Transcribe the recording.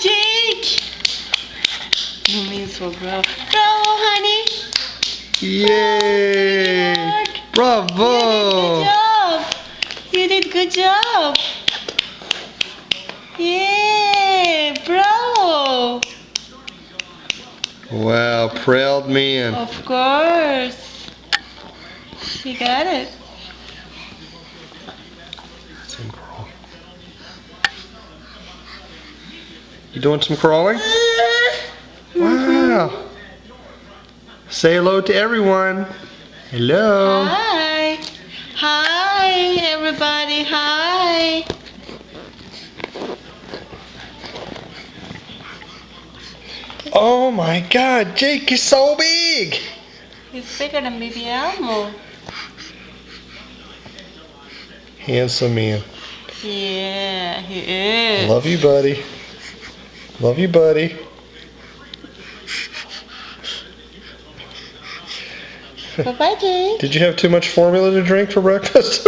Jake! No means for bro. Bravo, honey! Yay! Bravo! You did good job! Yeah! Bravo! Wow, proud man. Of course! You got it! Some crawl. You doing some crawling? Wow. Say hello to everyone. Hello. Hi! Hi, everybody! Hi! Oh my God, Jake is so big. He's bigger than baby Elmo. Handsome man. Yeah, he is. Love you, buddy. Love you, buddy. Bye-bye, Jake. Did you have too much formula to drink for breakfast?